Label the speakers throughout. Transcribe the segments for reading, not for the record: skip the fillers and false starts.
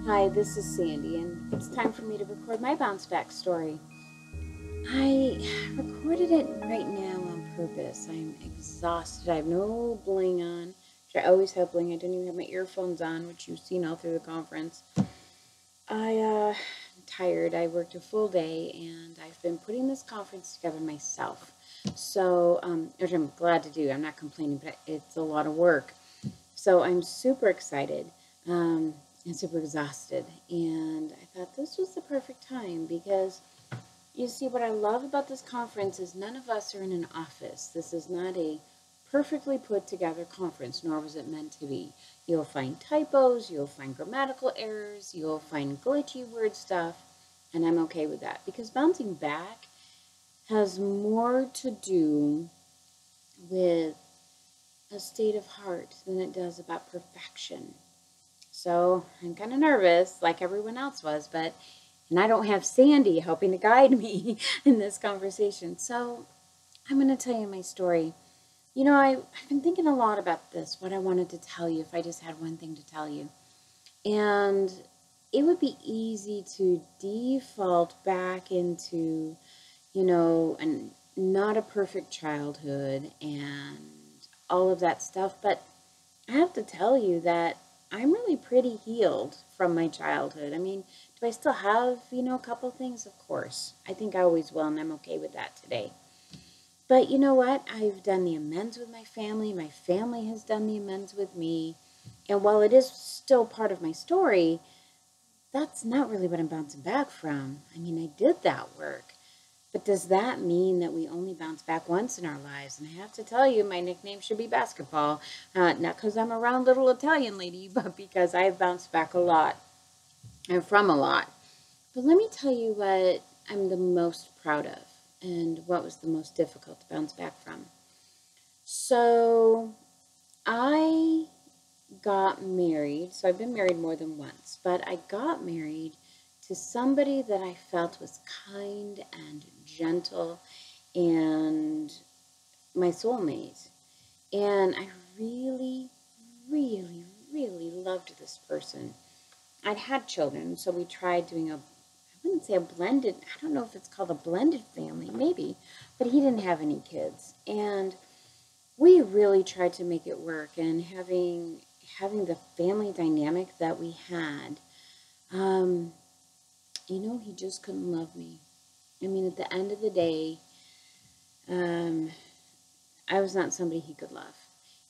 Speaker 1: Hi, this is Sandy, and it's time for me to record my bounce back story. I recorded it right now on purpose. I'm exhausted. I have no bling on, which I always have bling. I don't even have my earphones on, which you've seen all through the conference. I'm tired. I worked a full day, and I've been putting this conference together myself. So, which I'm glad to do. I'm not complaining, but it's a lot of work. So I'm super excited. And super exhausted. And I thought this was the perfect time because you see, what I love about this conference is none of us are in an office. This is not a perfectly put together conference, nor was it meant to be. You'll find typos, you'll find grammatical errors, you'll find glitchy word stuff, and I'm okay with that because bouncing back has more to do with a state of heart than it does about perfection. So I'm kind of nervous, like everyone else was, and I don't have Sandy helping to guide me in this conversation. So I'm going to tell you my story. You know, I've been thinking a lot about this, what I wanted to tell you if I just had one thing to tell you. And it would be easy to default back into, not a perfect childhood and all of that stuff. But I have to tell you that I'm really pretty healed from my childhood. I mean, do I still have, a couple things? Of course. I think I always will, and I'm okay with that today. But you know what? I've done the amends with my family. My family has done the amends with me. And while it is still part of my story, that's not really what I'm bouncing back from. I mean, I did that work. But does that mean that we only bounce back once in our lives? And I have to tell you, my nickname should be basketball. Not because I'm a round little Italian lady, but because I've bounced back a lot and from a lot. But let me tell you what I'm the most proud of and what was the most difficult to bounce back from. So I got married. So I've been married more than once, but I got married to somebody that I felt was kind and gentle and my soulmate. And I really, really, really loved this person. I'd had children, so we tried doing I wouldn't say a blended, I don't know if it's called a blended family, maybe, but he didn't have any kids. And we really tried to make it work, and having the family dynamic that we had, he just couldn't love me. I mean, at the end of the day, I was not somebody he could love.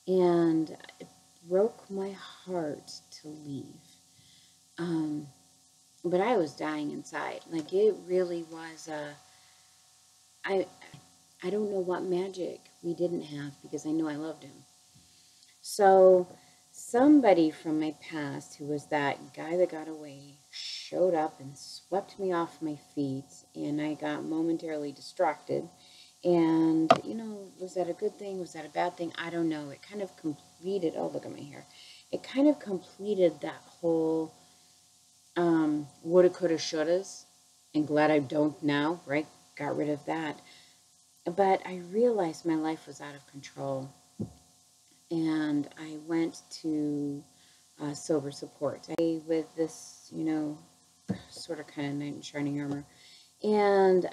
Speaker 1: And it broke my heart to leave. But I was dying inside. Like, it really was I don't know what magic we didn't have because I know I loved him. So somebody from my past who was that guy that got away showed up and swept me off my feet, and I got momentarily distracted. And, was that a good thing? Was that a bad thing? I don't know. It kind of completed, oh, look at my hair. It kind of completed that whole woulda, coulda, shouldas. And glad I don't now, right? Got rid of that. But I realized my life was out of control. And I went to sober support. With this, sort of kind of knight in shining armor. And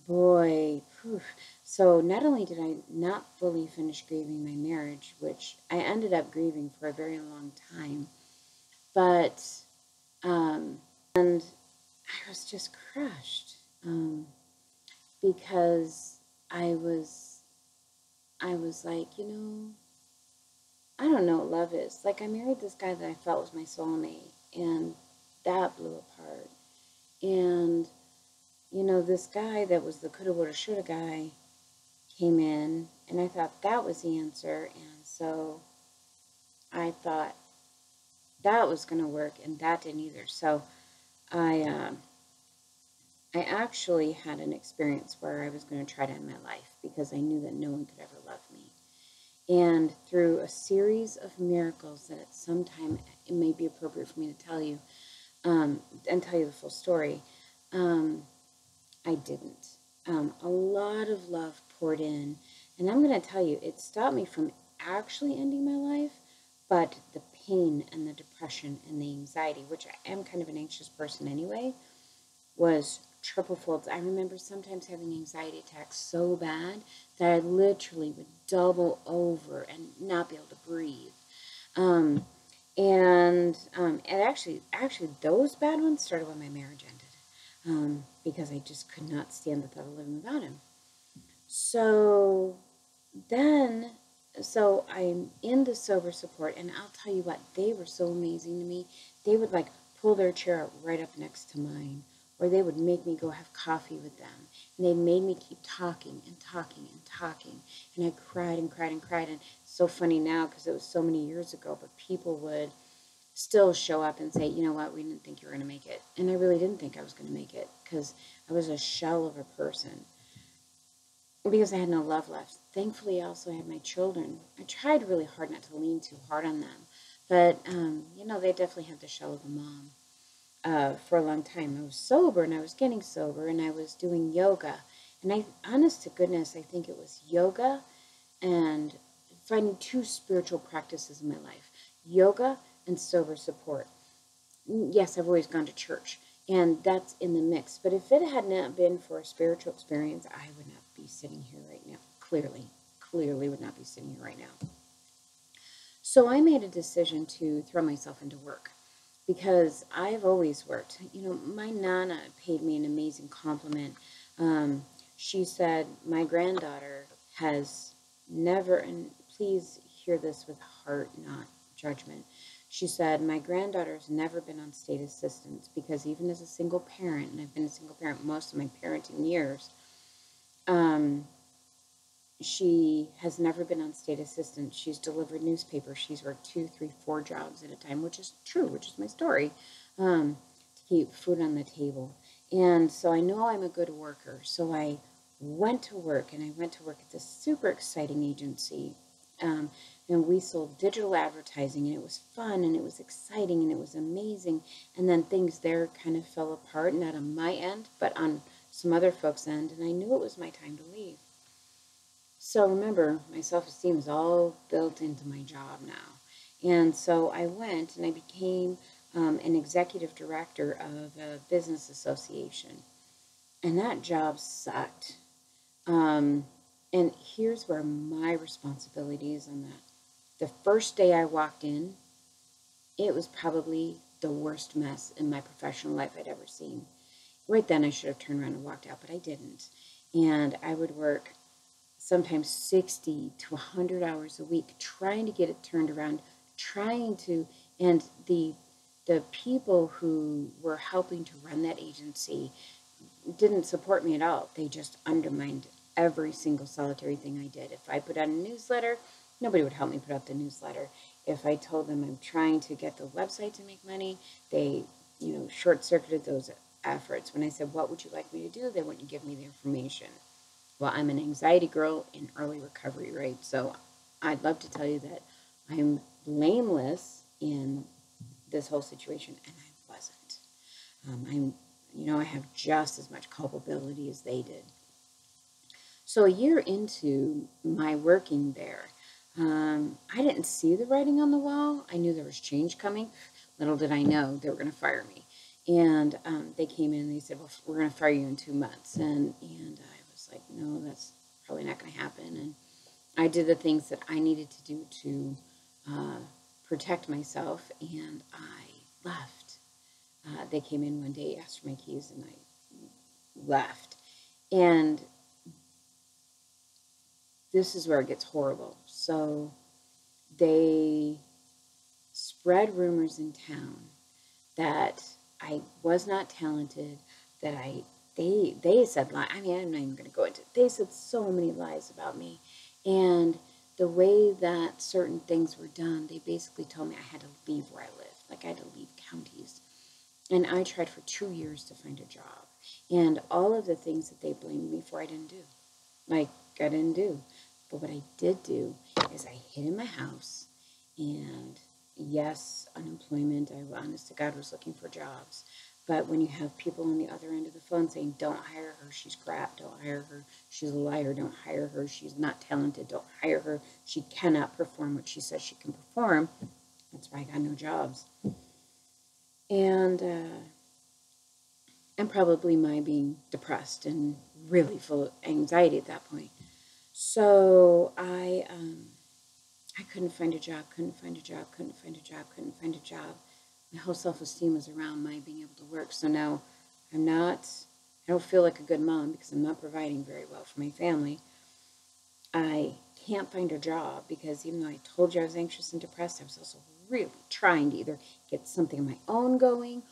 Speaker 1: boy, whew. So not only did I not fully finish grieving my marriage, which I ended up grieving for a very long time, but and I was just crushed because I was like, I don't know what love is. Like, I married this guy that I felt was my soulmate, and that blew apart. And, this guy that was the coulda, woulda, shoulda guy came in, and I thought that was the answer. And so I thought that was going to work, and that didn't either. So I actually had an experience where I was going to try to end my life because I knew that no one could ever love me. And through a series of miracles that at some time it may be appropriate for me to tell you, and tell you the full story, I didn't. A lot of love poured in. And I'm going to tell you, it stopped me from actually ending my life, but the pain and the depression and the anxiety, which I am kind of an anxious person anyway, was triple folds. I remember sometimes having anxiety attacks so bad that I literally would double over and not be able to breathe. And actually, those bad ones started when my marriage ended, because I just could not stand the thought of living without him. So then, so I'm in the sober support, and I'll tell you what, they were so amazing to me. They would like pull their chair right up next to mine, or they would make me go have coffee with them. And they made me keep talking and talking and talking. And I cried and cried and cried. And it's so funny now because it was so many years ago, but people would still show up and say, you know what, we didn't think you were going to make it. And I really didn't think I was going to make it because I was a shell of a person, because I had no love left. Thankfully, I also had my children. I tried really hard not to lean too hard on them. But, you know, they definitely have the shell of a mom. For a long time, I was sober, and I was getting sober, and I was doing yoga. And honest to goodness, I think it was yoga and finding two spiritual practices in my life. Yoga and sober support. Yes, I've always gone to church, and that's in the mix. But if it had not been for a spiritual experience, I would not be sitting here right now. Clearly would not be sitting here right now. So I made a decision to throw myself into work because I've always worked. You know, my Nana paid me an amazing compliment. She said, my granddaughter has never, and please hear this with heart, not judgment. She said, my granddaughter's never been on state assistance because even as a single parent, and I've been a single parent most of my parenting years, she has never been on state assistance. She's delivered newspapers. She's worked 2, 3, 4 jobs at a time, which is true, which is my story, to keep food on the table. And so I know I'm a good worker. So I went to work, and I went to work at this super exciting agency. And we sold digital advertising, and it was fun, and it was exciting, and it was amazing. And then things there kind of fell apart, not on my end, but on some other folks' end. And I knew it was my time to leave. So remember, my self-esteem is all built into my job now. And so I went and I became an executive director of a business association. And that job sucked. And here's where my responsibility is on that. The first day I walked in, it was probably the worst mess in my professional life I'd ever seen. Right then I should have turned around and walked out, but I didn't. And I would work sometimes 60 to 100 hours a week trying to get it turned around, and the people who were helping to run that agency didn't support me at all. They just undermined every single solitary thing I did. If I put out a newsletter, nobody would help me put out the newsletter. If I told them I'm trying to get the website to make money, they, short-circuited those efforts. When I said, what would you like me to do? They wouldn't give me the information. Well, I'm an anxiety girl in early recovery, right? So I'd love to tell you that I'm blameless in this whole situation, and I wasn't. I have just as much culpability as they did. So a year into my working there, I didn't see the writing on the wall. I knew there was change coming. Little did I know they were going to fire me. And they came in and they said, well, we're going to fire you in 2 months. And I was like, no, that's probably not going to happen. And I did the things that I needed to do to protect myself, and I left. They came in one day, asked for my keys, and I left. And this is where it gets horrible. So they spread rumors in town that I was not talented, that they said lies. I mean, I'm not even going to go into it. They said so many lies about me. And the way that certain things were done, they basically told me I had to leave where I lived. Like I had to leave counties. And I tried for 2 years to find a job. And all of the things that they blamed me for, I didn't do. I didn't do. But what I did do is I hid in my house. And yes, unemployment, I honest to God was looking for jobs. But when you have people on the other end of the phone saying, don't hire her, she's crap, don't hire her, she's a liar, don't hire her, she's not talented, don't hire her, she cannot perform what she says she can perform, That's why I got no jobs. And probably my being depressed and really full of anxiety at that point. So I couldn't find a job, couldn't find a job, couldn't find a job, couldn't find a job. My whole self-esteem was around my being able to work. So now I don't feel like a good mom because I'm not providing very well for my family. I can't find a job because even though I told you I was anxious and depressed, I was also really trying to either get something of my own going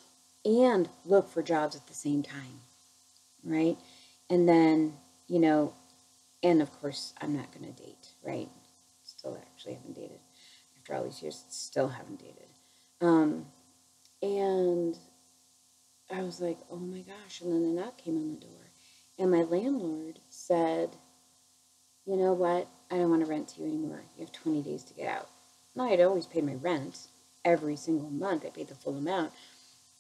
Speaker 1: and look for jobs at the same time, right? And then, and of course, I'm not going to date, right? Still actually haven't dated. After all these years, still haven't dated. And I was like, oh my gosh. And then the knock came on the door. And my landlord said, you know what? I don't want to rent to you anymore. You have 20 days to get out. Now, I'd always paid my rent every single month. I paid the full amount.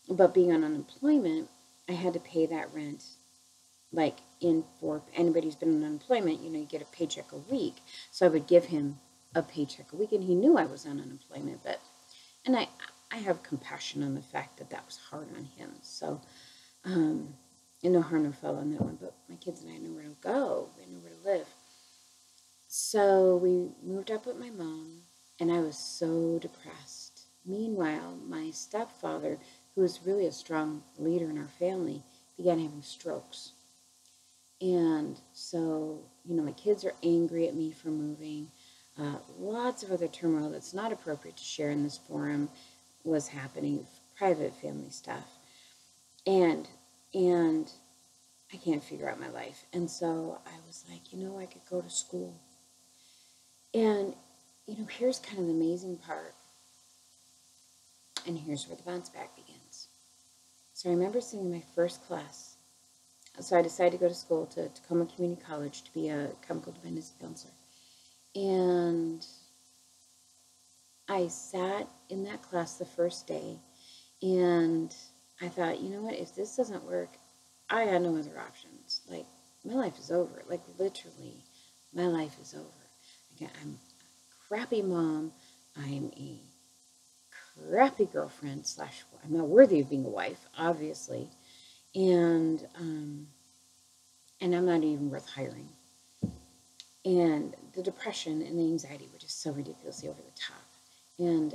Speaker 1: But being on unemployment, I had to pay that rent for anybody who's been on unemployment, you get a paycheck a week. So I would give him a paycheck a week, and he knew I was on unemployment, and I have compassion on the fact that that was hard on him. So, and no harm, no foul on that one, but my kids and I had nowhere to go. We had nowhere to live. So we moved up with my mom, and I was so depressed. Meanwhile, my stepfather, who was really a strong leader in our family, began having strokes. And so, my kids are angry at me for moving. Lots of other turmoil that's not appropriate to share in this forum was happening, private family stuff. And I can't figure out my life. And so I was like, I could go to school. And, here's kind of the amazing part. And here's where the bounce back begins. So I remember sitting in my first class. So I decided to go to school to Tacoma Community College to be a chemical dependency counselor. And I sat in that class the first day, and I thought, you know what, if this doesn't work, I got no other options. Like, my life is over. Like, literally, my life is over. Again, I'm a crappy mom. I'm a crappy girlfriend / I'm not worthy of being a wife, obviously. And I'm not even worth hiring. And the depression and the anxiety were just so ridiculously over the top. And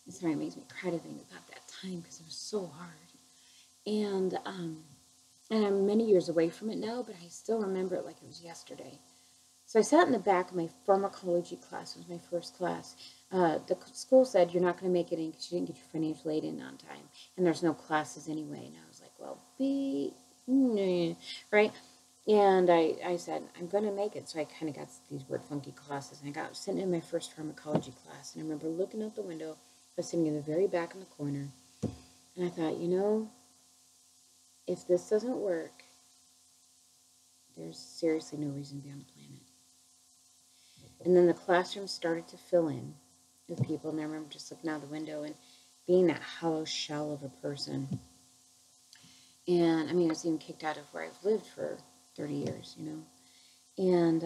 Speaker 1: it's why it makes me cry to think about that time because it was so hard. And I'm many years away from it now, but I still remember it like it was yesterday. So I sat in the back of my pharmacology class. It was my first class. The school said, you're not going to make it in because you didn't get your financial aid in on time. And there's no classes anyway. And I was like, well, right? And I said, I'm going to make it. So I kind of got these word funky classes. And I got sitting in my first pharmacology class. And I remember looking out the window. I was sitting in the very back in the corner. And I thought, if this doesn't work, there's seriously no reason to be on the planet. And then the classroom started to fill in with people. And I remember just looking out the window and being that hollow shell of a person. And, I was even kicked out of where I've lived for 30 years, And,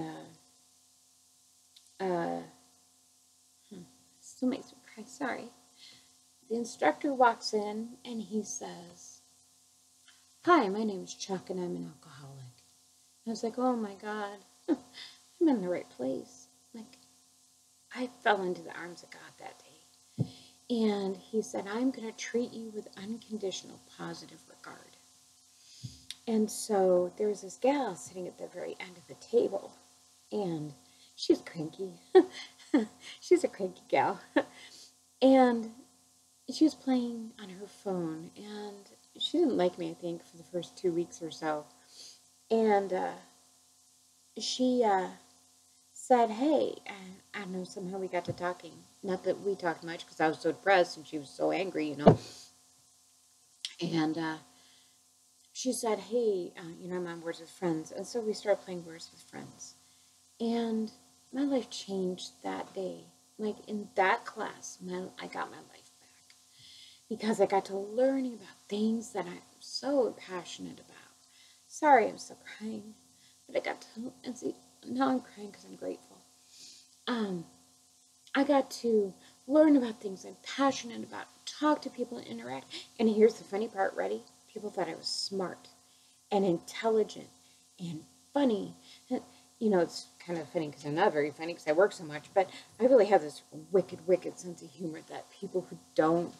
Speaker 1: still makes me cry, sorry. The instructor walks in and he says, hi, my name is Chuck and I'm an alcoholic. I was like, oh my God, I'm in the right place. Like, I fell into the arms of God that day. And he said, I'm going to treat you with unconditional positive regard. And so there was this gal sitting at the very end of the table, and she's cranky. She's a cranky gal. And she was playing on her phone, and she didn't like me, I think, for the first 2 weeks or so. And she said, hey, I don't know, somehow we got to talking. Not that we talked much, because I was so depressed, and she was so angry, And she said, hey, I'm on Words with Friends. And so we started playing Words with Friends. And my life changed that day. Like, in that class, I got my life back. Because I got to learning about things that I'm so passionate about. Sorry, I'm still crying. But I got to, and see, now I'm crying because I'm grateful. I got to learn about things I'm passionate about, talk to people and interact. And here's the funny part, ready? People thought I was smart and intelligent and funny. And, it's kind of funny because I'm not very funny because I work so much, but I really have this wicked, wicked sense of humor that people who don't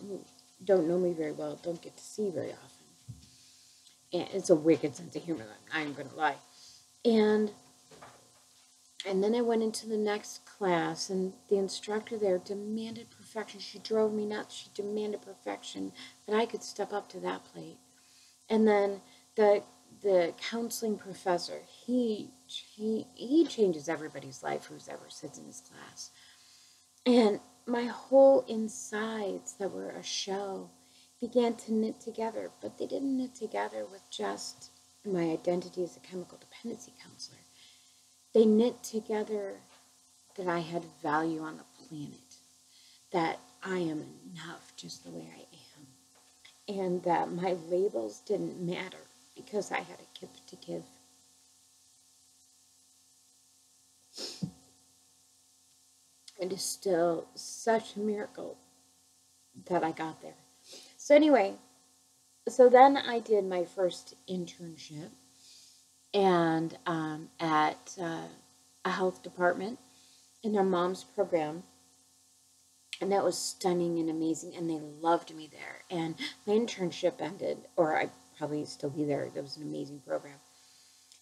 Speaker 1: know me very well don't get to see very often. And it's a wicked sense of humor, I'm going to lie. And then I went into the next class, and the instructor there demanded perfection. She drove me nuts. She demanded perfection, but I could step up to that plate. And then the counseling professor, he changes everybody's life who's ever sits in his class. And my whole insides that were a shell began to knit together, but they didn't knit together with just my identity as a chemical dependency counselor. They knit together that I had value on the planet, that I am enough just the way I am, and that my labels didn't matter because I had a gift to give. It is still such a miracle that I got there. So anyway, so then I did my first internship and at a health department in their mom's program. And that was stunning and amazing, and they loved me there. And my internship ended, or I'd probably still be there. That was an amazing program.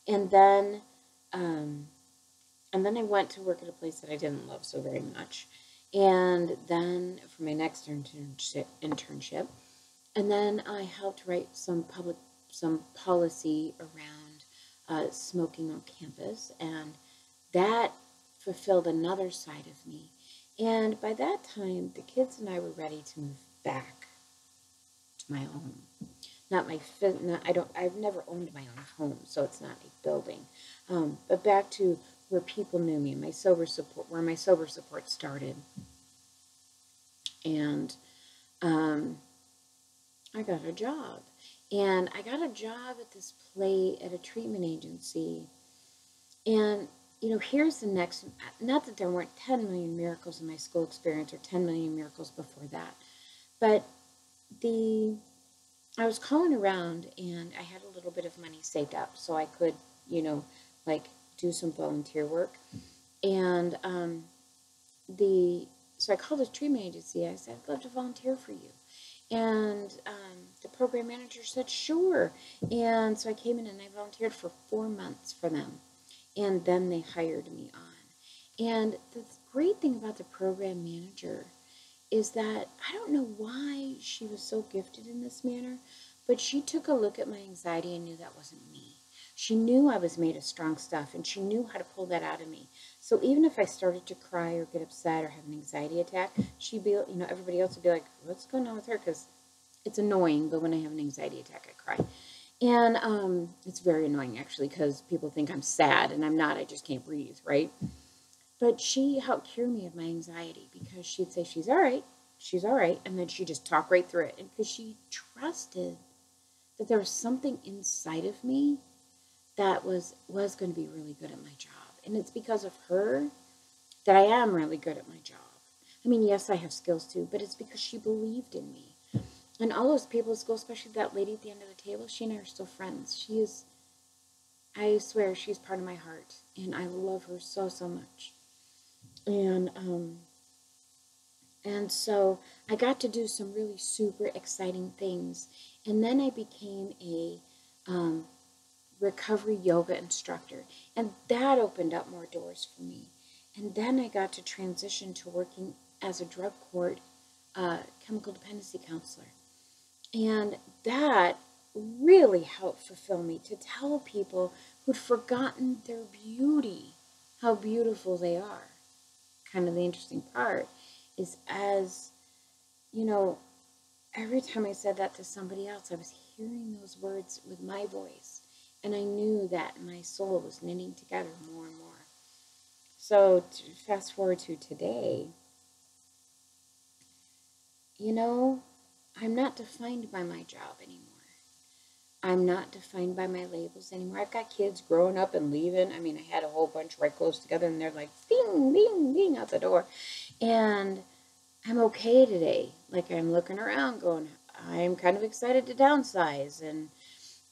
Speaker 1: And then I went to work at a place that I didn't love so very much. And then for my next internship, and then I helped write some policy around smoking on campus, and that fulfilled another side of me. And by that time, the kids and I were ready to move back to my own. I've never owned my own home, so it's not a building. But back to where people knew me, where my sober support started. And I got a job. And I got a job at a treatment agency. And here's the next, not that there weren't 10 million miracles in my school experience or 10 million miracles before that, but I was calling around and I had a little bit of money saved up so I could, do some volunteer work. And so I called the treatment agency. I said, I'd love to volunteer for you. And the program manager said, sure. And so I came in and I volunteered for 4 months for them. And then they hired me on. And the great thing about the program manager is that I don't know why she was so gifted in this manner, but she took a look at my anxiety and knew that wasn't me. She knew I was made of strong stuff, and she knew how to pull that out of me. So even if I started to cry or get upset or have an anxiety attack, she'd be, everybody else would be like, what's going on with her? Because it's annoying, but when I have an anxiety attack, I cry. And it's very annoying, actually, because people think I'm sad, and I'm not. I just can't breathe, right? But she helped cure me of my anxiety because she'd say, she's all right, and then she'd just talk right through it. And because she trusted that there was something inside of me that was going to be really good at my job. And it's because of her that I am really good at my job. I mean, yes, I have skills too, but it's because she believed in me. And all those people at school, especially that lady at the end of the table, she and I are still friends. I swear, she's part of my heart. And I love her so, so much. And so I got to do some really super exciting things. And then I became a recovery yoga instructor. And that opened up more doors for me. And then I got to transition to working as a drug court chemical dependency counselor. And that really helped fulfill me to tell people who'd forgotten their beauty, how beautiful they are. Kind of the interesting part is every time I said that to somebody else, I was hearing those words with my voice. And I knew that my soul was knitting together more and more. So fast forward to today, I'm not defined by my job anymore. I'm not defined by my labels anymore. I've got kids growing up and leaving. I mean, I had a whole bunch right close together, and they're like, ding, ding, ding, out the door. And I'm okay today. Like, I'm looking around going, I'm kind of excited to downsize, and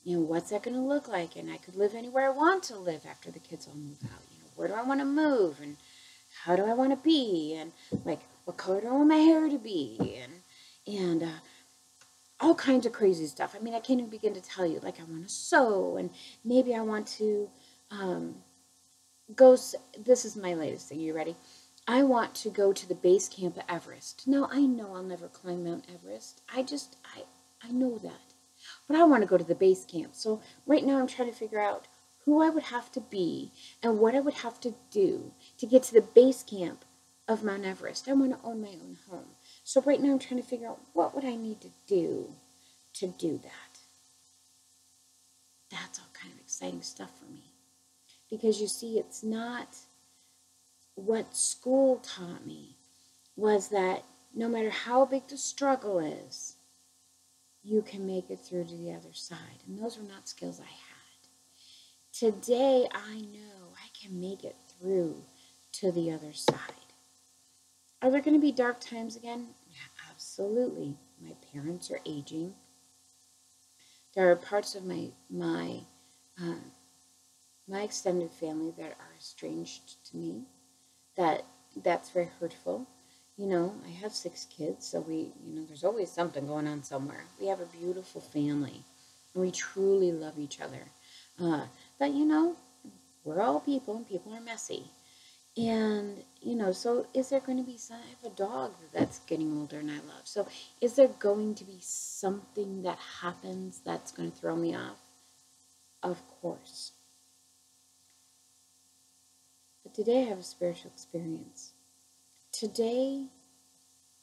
Speaker 1: what's that going to look like? And I could live anywhere I want to live after the kids all move out. Where do I want to move? And how do I want to be? And like, what color do I want my hair to be? And all kinds of crazy stuff. I mean, I can't even begin to tell you. Like, I want to sew, and maybe I want to go. This is my latest thing. You ready? I want to go to the base camp of Everest. Now, I know I'll never climb Mount Everest. I know that. But I want to go to the base camp. So right now I'm trying to figure out who I would have to be and what I would have to do to get to the base camp of Mount Everest. I want to own my own home. So right now I'm trying to figure out what would I need to do that. That's all kind of exciting stuff for me. Because you see, it's not what school taught me was that no matter how big the struggle is, you can make it through to the other side. And those were not skills I had. Today, I know I can make it through to the other side. Are there going to be dark times again? Yeah, absolutely. My parents are aging. There are parts of my extended family that are estranged to me. That's very hurtful. I have 6 kids, so there's always something going on somewhere. We have a beautiful family, and we truly love each other. But, we're all people, and people are messy. And, so is there going to be I have a dog that's getting older and I love. So is there going to be something that happens that's going to throw me off? Of course. But today I have a spiritual experience. Today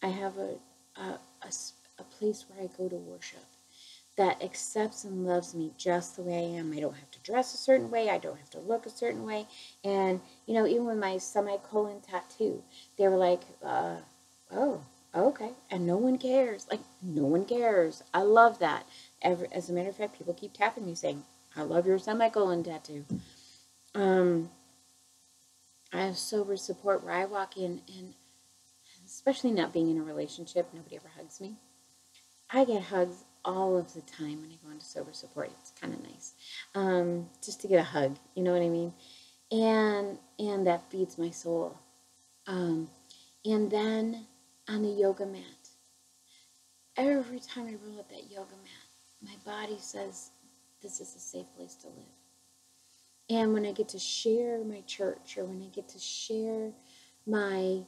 Speaker 1: I have a place where I go to worship that accepts and loves me just the way I am. I don't have to dress a certain way. I don't have to look a certain way. And, even with my semicolon tattoo, they were like, oh, okay. And no one cares. Like, no one cares. I love that. As a matter of fact, people keep tapping me saying, I love your semicolon tattoo. I have sober support where I walk in, and especially not being in a relationship, nobody ever hugs me. I get hugs all of the time when I go into sober support. It's kind of nice, just to get a hug. You know what I mean? And that feeds my soul. And then on the yoga mat, every time I roll up that yoga mat, my body says, "This is a safe place to live." And when I get to share my church, or when I get to share my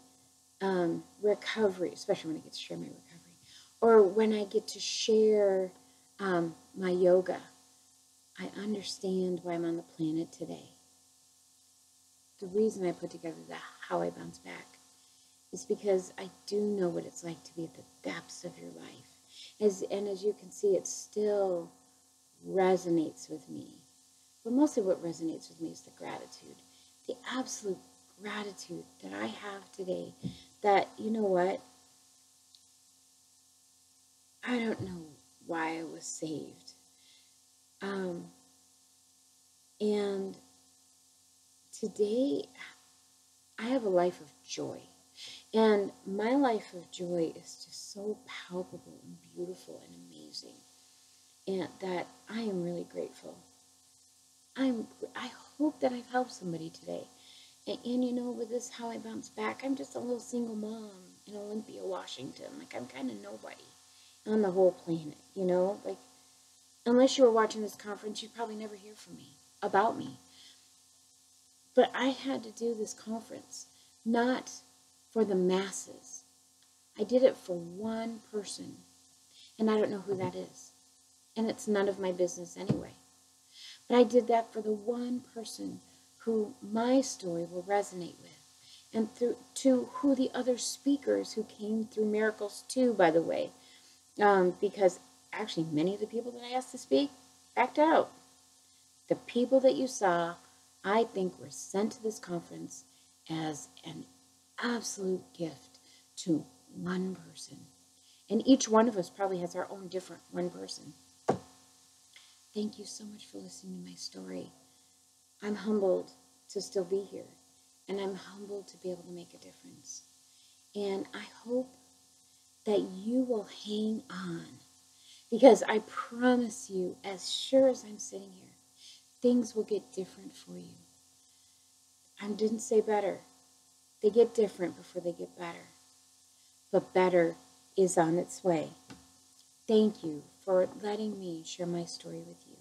Speaker 1: recovery, especially when I get to share my recovery, or when I get to share my yoga, I understand why I'm on the planet today. The reason I put together How I Bounce Back is because I do know what it's like to be at the depths of your life. And as you can see, it still resonates with me. But mostly what resonates with me is the gratitude. The absolute gratitude that I have today that, you know what? I don't know why I was saved. And today, I have a life of joy. And my life of joy is just so palpable and beautiful and amazing. And that I am really grateful. I hope that I've helped somebody today. And with this How I Bounce Back, I'm just a little single mom in Olympia, Washington. Like, I'm kind of nobody on the whole planet, Like, unless you were watching this conference, you'd probably never hear from me, about me. But I had to do this conference, not for the masses. I did it for one person, and I don't know who that is. And it's none of my business anyway. But I did that for the one person who my story will resonate with. And to who the other speakers who came through Miracles too, by the way. Because actually many of the people that I asked to speak backed out. The people that you saw, I think, were sent to this conference as an absolute gift to one person. And each one of us probably has our own different one person. Thank you so much for listening to my story. I'm humbled to still be here. And I'm humbled to be able to make a difference. And I hope that you will hang on. Because I promise you, as sure as I'm sitting here, things will get different for you. I didn't say better. They get different before they get better. But better is on its way. Thank you for letting me share my story with you.